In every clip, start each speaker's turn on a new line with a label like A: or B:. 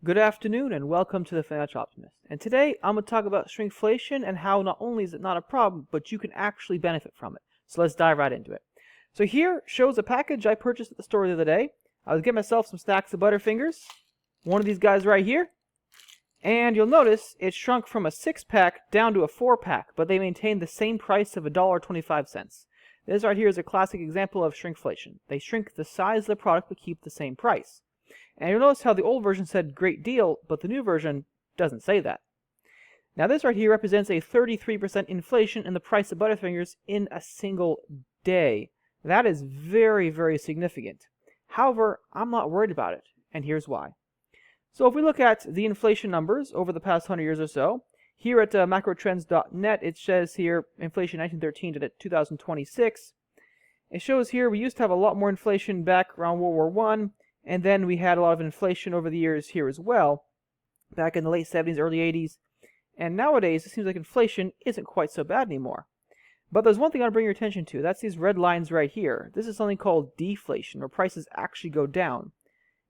A: Good afternoon and welcome to the Financial Optimist. And today I'm going to talk about shrinkflation and how not only is it not a problem, but you can actually benefit from it. So let's dive right into it. So here shows a package I purchased at the store the other day. I was getting myself some stacks of Butterfingers, one of these guys right here. And you'll notice it shrunk from a 6-pack down to a 4-pack, but they maintained the same price of $1.25. This right here is a classic example of shrinkflation. They shrink the size of the product but keep the same price. And you'll notice how the old version said great deal, but the new version doesn't say that. Now this right here represents a 33% inflation in the price of Butterfingers in a single day. That is very, very significant. However, I'm not worried about it, and here's why. So if we look at the inflation numbers over the past 100 years or so, here at macrotrends.net, it says here inflation 1913 to 2026. It shows here we used to have a lot more inflation back around World War I, and then we had a lot of inflation over the years here as well, back in the late 70s, early 80s. And nowadays, it seems like inflation isn't quite so bad anymore. But there's one thing I want to bring your attention to. That's these red lines right here. This is something called deflation, where prices actually go down.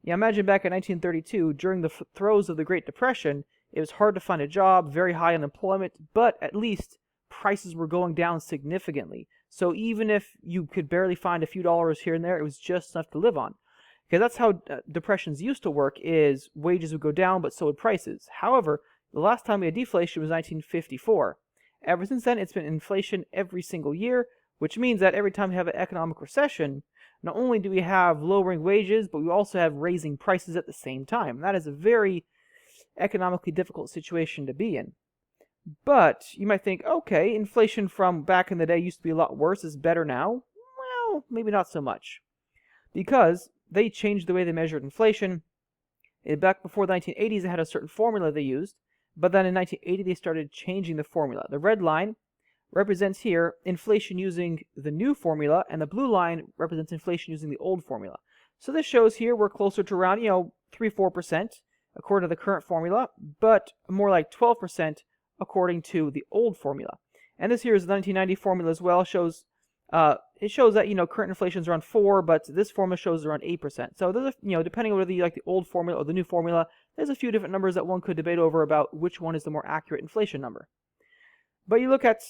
A: Yeah, imagine back in 1932, during the throes of the Great Depression, it was hard to find a job, very high unemployment, but at least prices were going down significantly. So even if you could barely find a few dollars here and there, it was just enough to live on. Because that's how depressions used to work, is wages would go down, but so would prices. However, the last time we had deflation was 1954. Ever since then, it's been inflation every single year, which means that every time we have an economic recession, not only do we have lowering wages, but we also have raising prices at the same time. That is a very economically difficult situation to be in. But you might think, okay, inflation from back in the day used to be a lot worse. Is better now? Well, maybe not so much. Because they changed the way they measured inflation. Back before the 1980s, they had a certain formula they used, but then in 1980, they started changing the formula. The red line represents here inflation using the new formula, and the blue line represents inflation using the old formula. So this shows here we're closer to around, 3-4% according to the current formula, but more like 12% according to the old formula. And this here is the 1990 formula as well. It shows that, current inflation is around 4, but this formula shows around 8%. So there's depending on whether you like the old formula or the new formula, there's a few different numbers that one could debate over about which one is the more accurate inflation number. But you look at,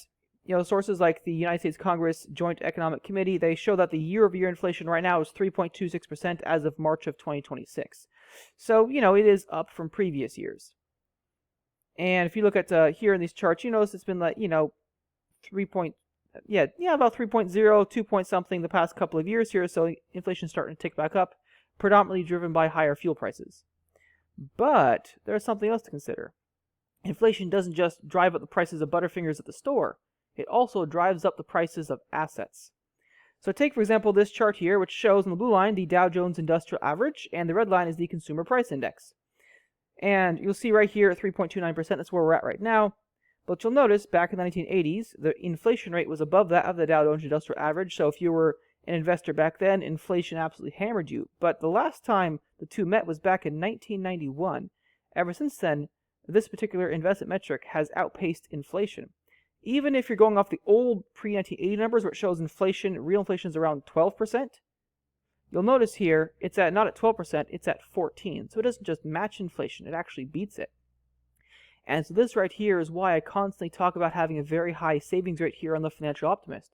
A: sources like the United States Congress Joint Economic Committee, they show that the year-over-year inflation right now is 3.26% as of March of 2026. So, it is up from previous years. And if you look at here in these charts, you notice it's been like, about 3.0, 2 point something the past couple of years here, so inflation is starting to tick back up, predominantly driven by higher fuel prices. But there's something else to consider. Inflation doesn't just drive up the prices of Butterfingers at the store, it also drives up the prices of assets. So take, for example, this chart here, which shows on the blue line the Dow Jones Industrial Average, and the red line is the Consumer Price Index. And you'll see right here at 3.29%, that's where we're at right now. But you'll notice back in the 1980s, the inflation rate was above that of the Dow Jones Industrial Average. So if you were an investor back then, inflation absolutely hammered you. But the last time the two met was back in 1991. Ever since then, this particular investment metric has outpaced inflation. Even if you're going off the old pre-1980 numbers where it shows inflation, real inflation is around 12%, you'll notice here it's not at 12%, it's at 14%. So it doesn't just match inflation, it actually beats it. And so this right here is why I constantly talk about having a very high savings rate here on the Financial Optimist.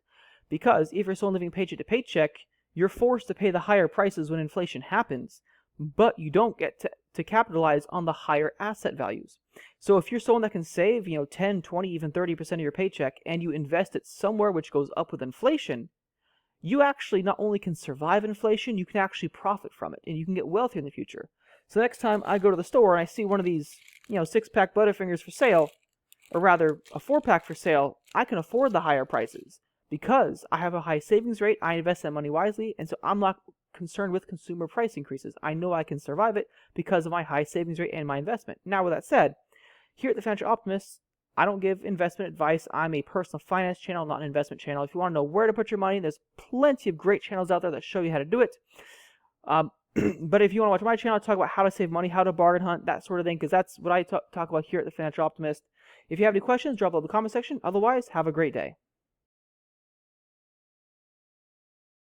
A: Because if you're still living paycheck to paycheck, you're forced to pay the higher prices when inflation happens, but you don't get to capitalize on the higher asset values. So if you're someone that can save, 10, 20, even 30% of your paycheck, and you invest it somewhere which goes up with inflation, you actually not only can survive inflation, you can actually profit from it, and you can get wealthier in the future. So next time I go to the store and I see one of these 6-pack Butterfingers for sale, or rather a 4-pack for sale, I can afford the higher prices because I have a high savings rate, I invest that money wisely, and so I'm not concerned with consumer price increases. I know I can survive it because of my high savings rate and my investment. Now with that said, here at the Financial Optimist, I don't give investment advice. I'm a personal finance channel, not an investment channel. If you want to know where to put your money, there's plenty of great channels out there that show you how to do it. But if you want to watch my channel, I talk about how to save money, how to bargain hunt, that sort of thing, because that's what I talk about here at the Financial Optimist. If you have any questions, drop them in the comment section. Otherwise, have a great day.